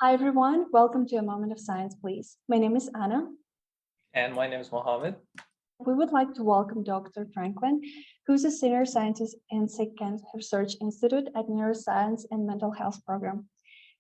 Hi, everyone. Welcome to A Moment of Science, please. My name is Ana. And my name is Mohammad. We would like to welcome Dr. Frankland, who's a senior scientist in SickKids Research Institute at Neuroscience and Mental Health Program.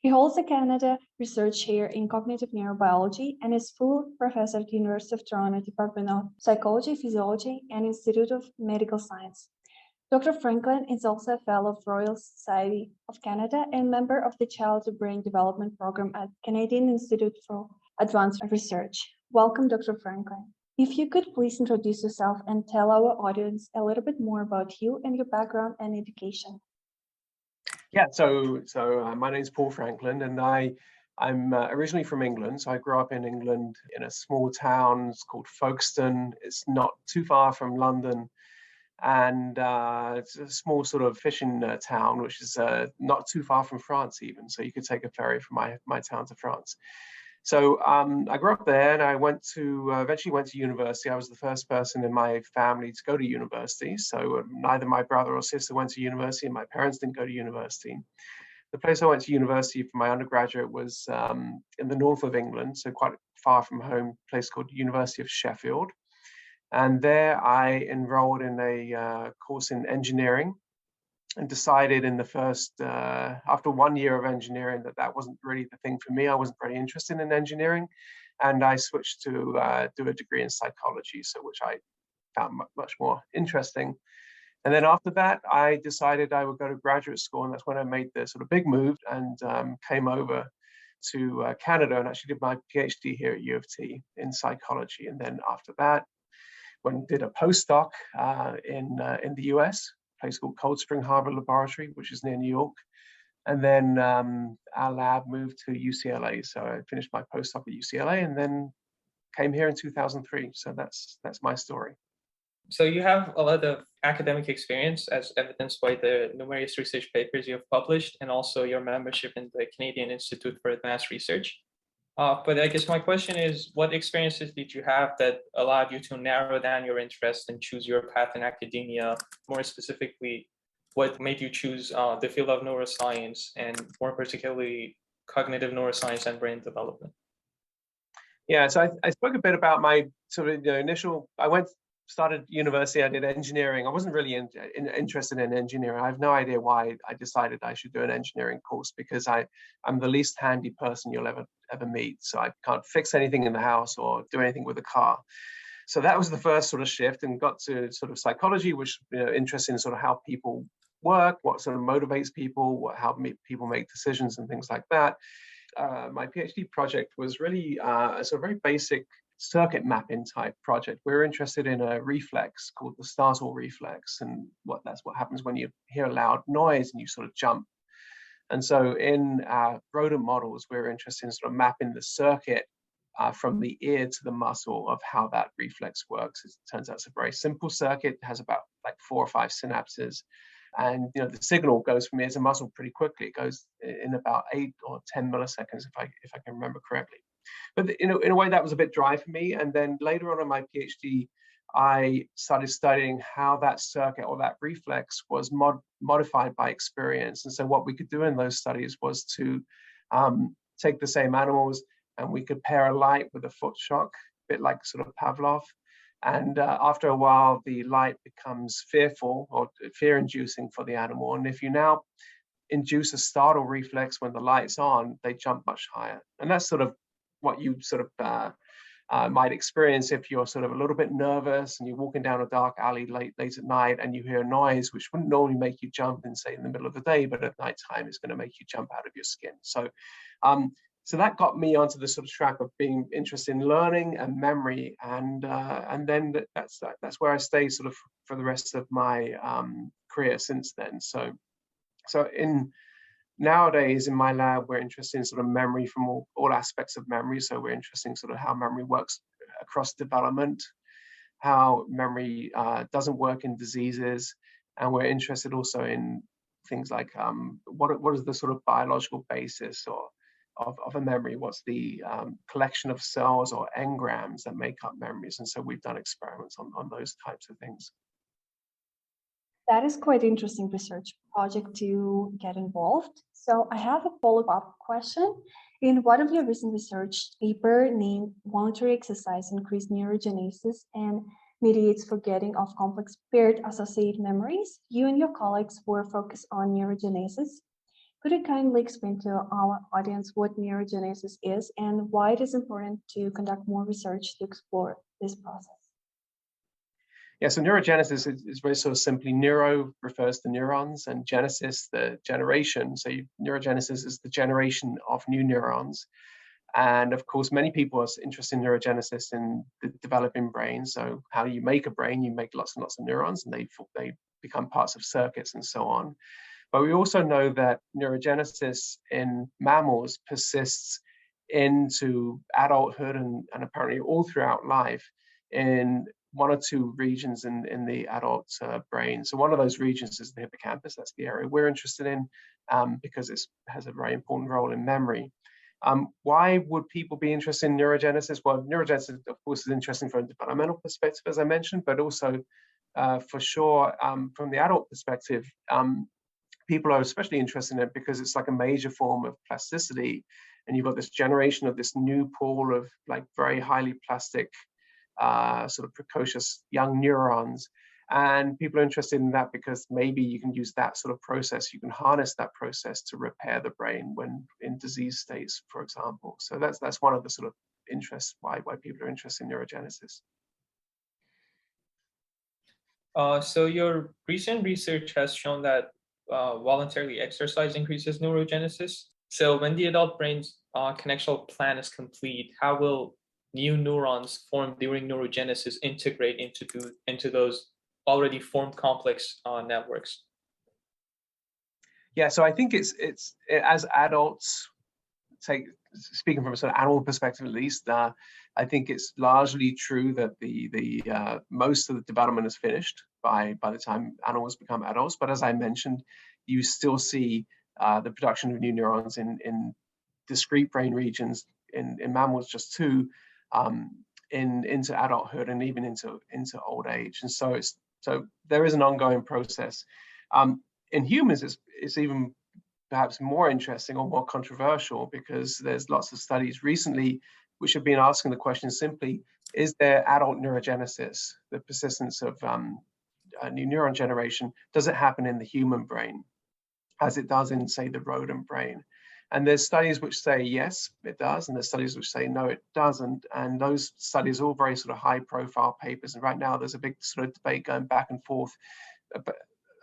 He holds a Canada Research Chair in Cognitive Neurobiology and is full professor at the University of Toronto Department of Psychology, Physiology, and Institute of Medical Science. Dr. Frankland is also a fellow of Royal Society of Canada and member of the Child-to-Brain Development Program at Canadian Institute for Advanced Research. Welcome, Dr. Frankland. If you could please introduce yourself and tell our audience a little bit more about you and your background and education. Yeah, so my name is Paul Frankland, and I'm originally from England. So I grew up in England in a small town. It's called Folkestone. It's not too far from London. And it's a small sort of fishing town, which is not too far from France even. So you could take a ferry from my town to France. So I grew up there, and I eventually went to university. I was the first person in my family to go to university. So neither my brother or sister went to university, and my parents didn't go to university. The place I went to university for my undergraduate was in the north of England, so quite far from home, a place called University of Sheffield. And there I enrolled in a course in engineering and decided in the first, after 1 year of engineering, that wasn't really the thing for me. I wasn't very interested in engineering. And I switched to do a degree in psychology, which I found much more interesting. And then after that, I decided I would go to graduate school. And that's when I made the sort of big move and came over to Canada and actually did my PhD here at U of T in psychology. And then after that, did a postdoc in the US, a place called Cold Spring Harbor Laboratory, which is near New York. And then our lab moved to UCLA. So I finished my postdoc at UCLA and then came here in 2003. So that's my story. So you have a lot of academic experience as evidenced by the numerous research papers you have published and also your membership in the Canadian Institute for Advanced Research. But I guess my question is, what experiences did you have that allowed you to narrow down your interest and choose your path in academia? More specifically, what made you choose the field of neuroscience and more particularly cognitive neuroscience and brain development? Yeah, so I spoke a bit about my sort of initial, started university, I did engineering. I wasn't really interested in engineering. I have no idea why I decided I should do an engineering course, because I'm the least handy person you'll ever meet. So I can't fix anything in the house or do anything with a car. So that was the first sort of shift, and got to sort of psychology, which interested in sort of how people work, what sort of motivates people, how people make decisions and things like that. My PhD project was really a sort of very basic circuit mapping type project. We're interested in a reflex called the startle reflex, and that's what happens when you hear a loud noise and you sort of jump. And so in rodent models, we're interested in sort of mapping the circuit from the ear to the muscle of how that reflex works. It turns out it's a very simple circuit. It has about like 4 or 5 synapses. And the signal goes from ear to muscle pretty quickly. It goes in about 8 or 10 milliseconds, if I can remember correctly. But in a way, that was a bit dry for me. And then later on in my PhD, I started studying how that circuit or that reflex was modified by experience. And so what we could do in those studies was to take the same animals, and we could pair a light with a foot shock, a bit like sort of Pavlov. And after a while, the light becomes fearful or fear-inducing for the animal. And if you now induce a startle reflex when the light's on, they jump much higher. And that's sort of what you sort of might experience if you're sort of a little bit nervous and you're walking down a dark alley late at night and you hear a noise which wouldn't normally make you jump in, say, in the middle of the day, but at nighttime it's going to make you jump out of your skin. So so that got me onto the sort of track of being interested in learning and memory, and then that's where I stay sort of for the rest of my career since then. So nowadays in my lab, we're interested in sort of memory from all aspects of memory. So we're interested in sort of how memory works across development, how memory doesn't work in diseases, and we're interested also in things like what is the sort of biological basis of a memory? What's the collection of cells or engrams that make up memories? And so we've done experiments on those types of things. That is quite interesting research project to get involved. So I have a follow-up question. In one of your recent research paper named Voluntary Exercise Increased Neurogenesis and Mediates Forgetting of Complex Paired Associated Memories, you and your colleagues were focused on neurogenesis. Could you kindly explain to our audience what neurogenesis is and why it is important to conduct more research to explore this process? Yeah, so neurogenesis is very sort of simply, neuro refers to neurons and genesis, the generation. So neurogenesis is the generation of new neurons. And of course, many people are interested in neurogenesis in the developing brain. So how do you make a brain? You make lots and lots of neurons and they become parts of circuits and so on. But we also know that neurogenesis in mammals persists into adulthood and apparently all throughout life in one or two regions in the adult brain. So one of those regions is the hippocampus. That's the area we're interested in because it has a very important role in memory. Why would people be interested in neurogenesis? Well, neurogenesis, of course, is interesting from a developmental perspective, as I mentioned, but also for sure from the adult perspective, people are especially interested in it because it's like a major form of plasticity. And you've got this generation of this new pool of like very highly plastic, sort of precocious young neurons. And people are interested in that because maybe you can use that sort of process, you can harness that process to repair the brain when in disease states, for example. So that's one of the sort of interests why people are interested in neurogenesis. So your recent research has shown that voluntary exercise increases neurogenesis. So when the adult brain's connectional plan is complete, how will new neurons formed during neurogenesis integrate into those already formed complex networks? Yeah, so I think it's as adults, speaking from a sort of animal perspective at least, I think it's largely true that the most of the development is finished by the time animals become adults. But as I mentioned, you still see the production of new neurons in discrete brain regions in mammals, just two, into adulthood and even into old age. And so there is an ongoing process. In humans, it's even perhaps more interesting or more controversial because there's lots of studies recently which have been asking the question simply, is there adult neurogenesis, the persistence of new neuron generation, does it happen in the human brain as it does in, say, the rodent brain? And there's studies which say yes, it does, and there's studies which say no, it doesn't. And those studies are all very sort of high-profile papers. And right now there's a big sort of debate going back and forth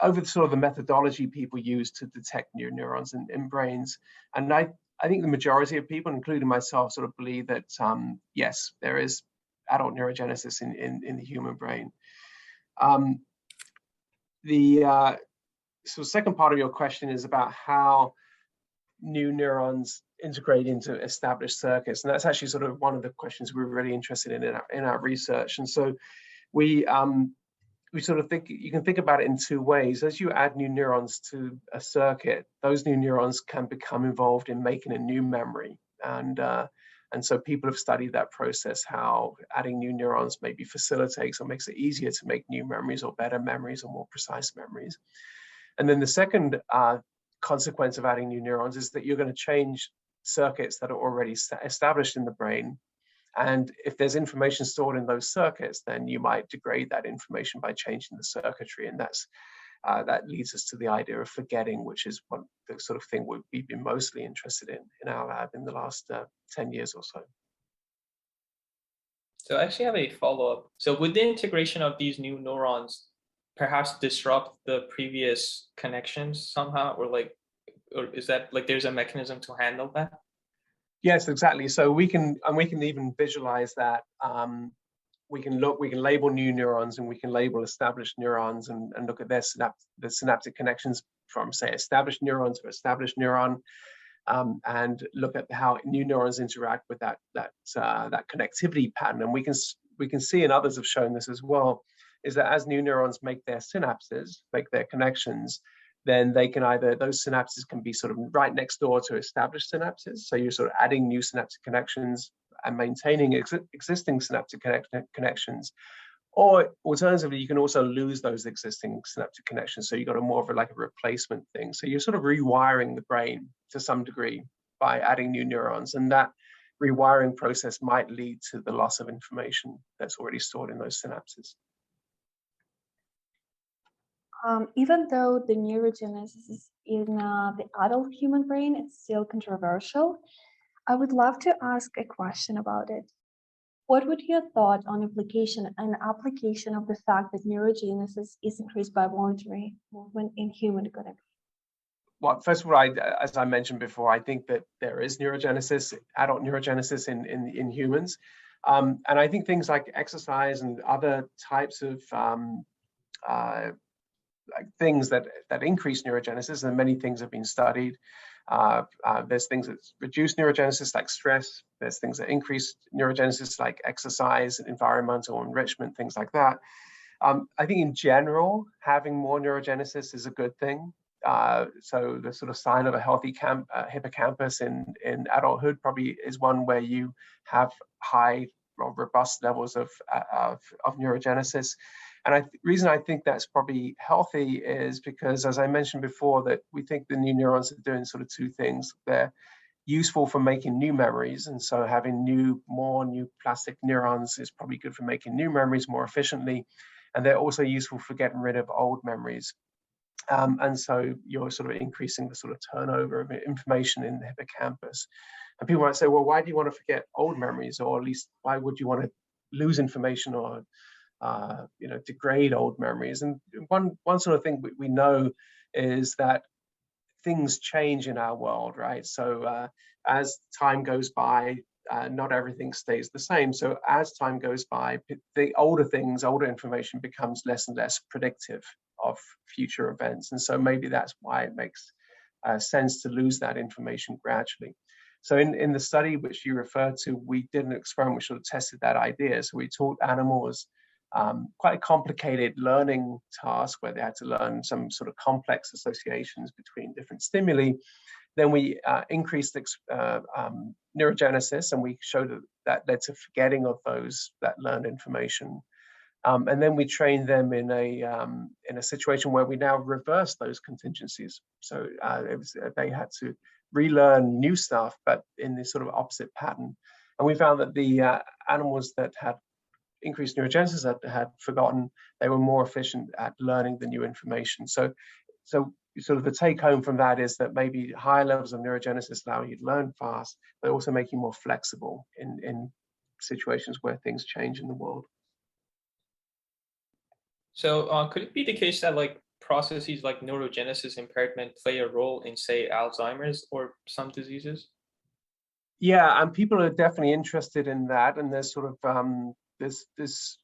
over sort of the methodology people use to detect new neurons in brains. And I think the majority of people, including myself, sort of believe that yes, there is adult neurogenesis in the human brain. So second part of your question is about how new neurons integrate into established circuits, and that's actually sort of one of the questions we're really interested in our research. And so we sort of think you can think about it in two ways. As you add new neurons to a circuit, those new neurons can become involved in making a new memory, and so people have studied that process, how adding new neurons maybe facilitates or makes it easier to make new memories or better memories or more precise memories. And then the second consequence of adding new neurons is that you're going to change circuits that are already established in the brain. And if there's information stored in those circuits, then you might degrade that information by changing the circuitry. And that leads us to the idea of forgetting, which is the sort of thing we've been mostly interested in our lab in the last 10 years or so. So I actually have a follow-up. So would the integration of these new neurons perhaps disrupt the previous connections somehow, or is that like there's a mechanism to handle that? Yes, exactly. So we can even visualize that. We can label new neurons and we can label established neurons and look at the synaptic connections from, say, established neuron to established neuron, and look at how new neurons interact with that connectivity pattern. And we can see, and others have shown this as well, is that as new neurons make their synapses, make their connections, then they can those synapses can be sort of right next door to established synapses. So you're sort of adding new synaptic connections and maintaining existing synaptic connections. Or alternatively, you can also lose those existing synaptic connections. So you got a more of a, like a replacement thing. So you're sort of rewiring the brain to some degree by adding new neurons. And that rewiring process might lead to the loss of information that's already stored in those synapses. Even though the neurogenesis is in the adult human brain, it's still controversial. I would love to ask a question about it. What would your thought on application of the fact that neurogenesis is increased by voluntary movement in human gonna be? Well, first of all, as I mentioned before, I think that there is neurogenesis, adult neurogenesis in humans. And I think things like exercise and other types of like things that increase neurogenesis, and many things have been studied. There's things that reduce neurogenesis like stress. There's things that increase neurogenesis like exercise, environmental enrichment, things like that. I think in general, having more neurogenesis is a good thing. So the sort of sign of a healthy hippocampus in adulthood probably is one where you have high or robust levels of neurogenesis. And the reason I think that's probably healthy is because, as I mentioned before, that we think the new neurons are doing sort of two things. They're useful for making new memories. And so having more new plastic neurons is probably good for making new memories more efficiently. And they're also useful for getting rid of old memories. And so you're sort of increasing the sort of turnover of information in the hippocampus. And people might say, well, why do you want to forget old memories? Or at least why would you want to lose information or degrade old memories? And one sort of thing we know is that things change in our world, right? So as time goes by, not everything stays the same. So as time goes by, the older information becomes less and less predictive of future events. And so maybe that's why it makes sense to lose that information gradually. So in the study which you referred to, we did an experiment which sort of tested that idea. So we taught animals quite a complicated learning task where they had to learn some sort of complex associations between different stimuli. Then we increased neurogenesis, and we showed that led to forgetting of that learned information. And then we trained them in a situation where we now reverse those contingencies. So they had to relearn new stuff, but in this sort of opposite pattern. And we found that the animals that had increased neurogenesis that had forgotten, they were more efficient at learning the new information. So sort of the take home from that is that maybe higher levels of neurogenesis allow you to learn fast, but also make you more flexible in situations where things change in the world. So could it be the case that like processes like neurogenesis impairment play a role in, say, Alzheimer's or some diseases? Yeah, and people are definitely interested in that. And there's sort of there's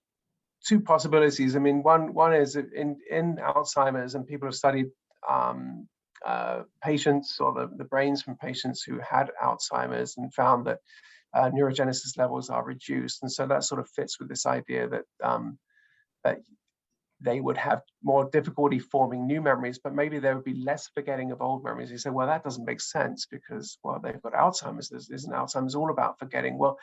two possibilities. I mean, one is in Alzheimer's, and people have studied patients or the brains from patients who had Alzheimer's and found that neurogenesis levels are reduced. And so that sort of fits with this idea that that they would have more difficulty forming new memories, but maybe there would be less forgetting of old memories. You say, well, that doesn't make sense because, well, they've got Alzheimer's. Isn't Alzheimer's all about forgetting? Well,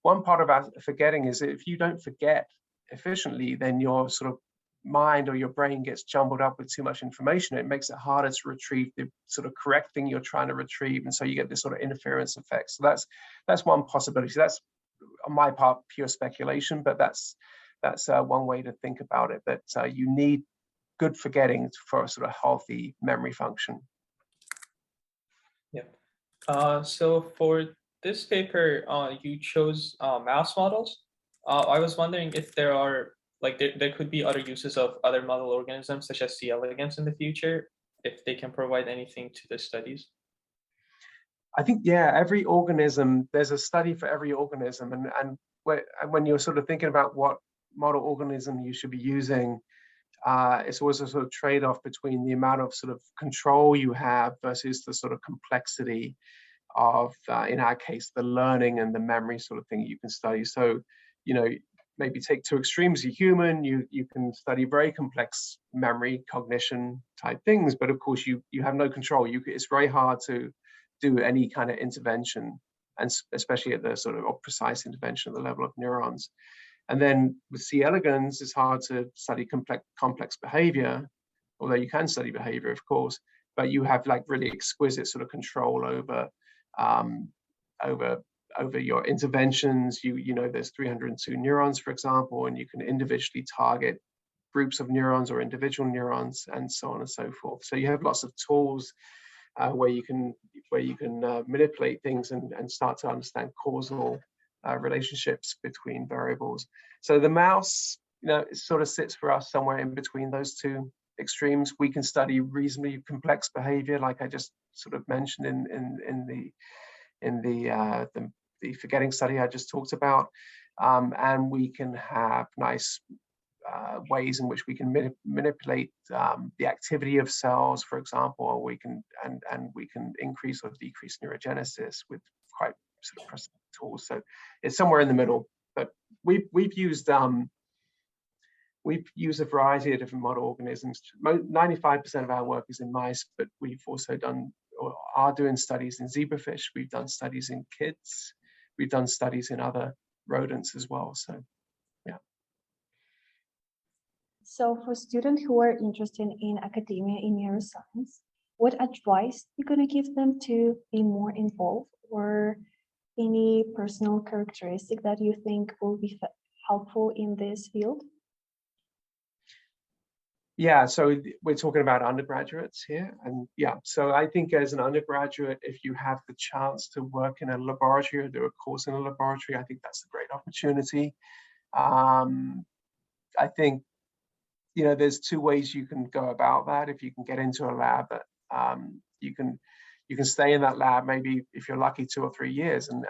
one part about forgetting is if you don't forget efficiently, then your sort of mind or your brain gets jumbled up with too much information. It makes it harder to retrieve the sort of correct thing you're trying to retrieve. And so you get this sort of interference effect. So that's one possibility. That's on my part, pure speculation, but that's one way to think about it, that you need good forgetting for a sort of healthy memory function. Yeah. So for this paper, you chose mouse models. I was wondering if there are, like, there could be other uses of other model organisms, such as C. elegans in the future, if they can provide anything to the studies. I think, yeah, every organism, there's a study for every organism. And when you're sort of thinking about what model organism you should be using, it's always a sort of trade-off between the amount of sort of control you have versus the sort of complexity of, in our case, the learning and the memory sort of thing you can study. So, maybe take two extremes. A human, you can study very complex memory, cognition type things, but of course you have no control. It's very hard to do any kind of intervention, and especially at the sort of precise intervention at the level of neurons. And then with C. elegans, it's hard to study complex behavior, although you can study behavior, of course, but you have like really exquisite sort of control over over your interventions. You know, there's 302 neurons, for example, and you can individually target groups of neurons or individual neurons, and so on and so forth. So you have lots of tools where you can manipulate things and start to understand causal relationships between variables. So the mouse, you know, it sort of sits for us somewhere in between those two extremes. We can study reasonably complex behavior, like I just sort of mentioned in the forgetting study I just talked about, and we can have nice ways in which we can manipulate the activity of cells, for example, or we can we can increase or decrease neurogenesis with quite sort of precise tools. So it's somewhere in the middle. But we've used a variety of different model organisms. 95% of our work is in mice, but we've also done or are doing studies in zebrafish. We've done studies in kids. We've done studies in other rodents as well. So, yeah. So for students who are interested in academia in neuroscience, what advice are you going to give them to be more involved, or any personal characteristic that you think will be helpful in this field? Yeah, so we're talking about undergraduates here. And yeah, so I think as an undergraduate, if you have the chance to work in a laboratory or do a course in a laboratory, I think that's a great opportunity. I think, you know, there's two ways you can go about that. If you can get into a lab, you can stay in that lab, maybe if you're lucky 2 or 3 years, and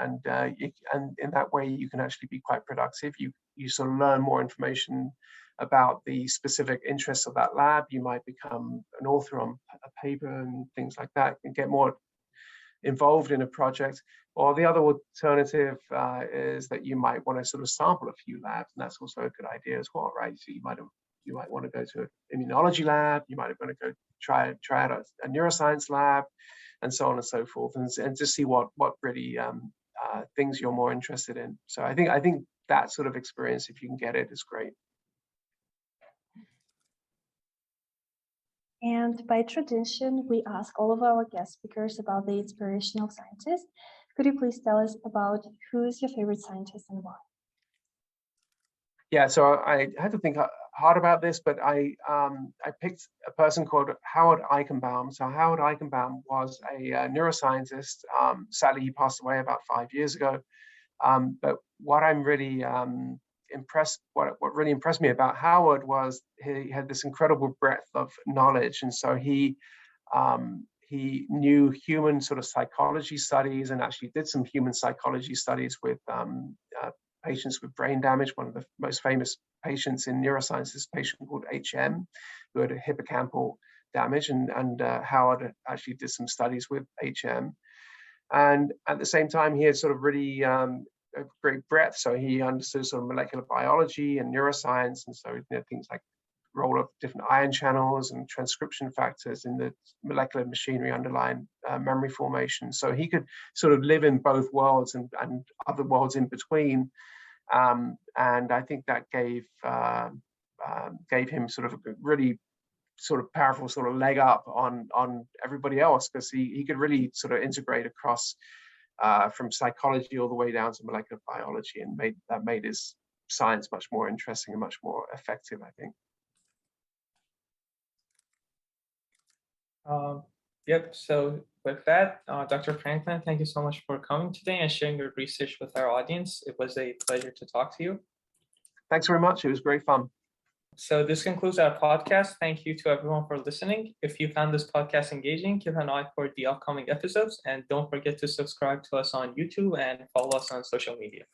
in that way you can actually be quite productive. You sort of learn more information about the specific interests of that lab. You might become an author on a paper and things like that, and get more involved in a project. Or the other alternative is that you might want to sort of sample a few labs, and that's also a good idea as well, right? So you might want to go to an immunology lab, you might want to go try out a neuroscience lab, and so on and so forth, and just see what really things you're more interested in. So I think that sort of experience, if you can get it, is great. And by tradition, we ask all of our guest speakers about the inspirational scientist. Could you please tell us about who's your favorite scientist and why? Yeah, so I had to think hard about this, but I picked a person called Howard Eichenbaum. So Howard Eichenbaum was a neuroscientist. Sadly, he passed away about 5 years ago. But what I'm really what really impressed me about Howard was he had this incredible breadth of knowledge, and so he knew human sort of psychology studies, and actually did some human psychology studies with patients with brain damage. One of the most famous patients in neuroscience is a patient called HM, who had a hippocampal damage, and Howard actually did some studies with HM. And at the same time, he had sort of really a great breadth. So he understood sort of molecular biology and neuroscience, and so things like role of different ion channels and transcription factors in the molecular machinery underlying memory formation. So he could sort of live in both worlds and other worlds in between. And I think that gave him sort of a really sort of powerful sort of leg up on everybody else, because he could really sort of integrate across from psychology all the way down to molecular biology, and made his science much more interesting and much more effective, I think. Yep. So with that, Dr. Frankland, thank you so much for coming today and sharing your research with our audience. It was a pleasure to talk to you. Thanks very much. It was great fun. So this concludes our podcast. Thank you to everyone for listening. If you found this podcast engaging, keep an eye for the upcoming episodes, and don't forget to subscribe to us on YouTube and follow us on social media.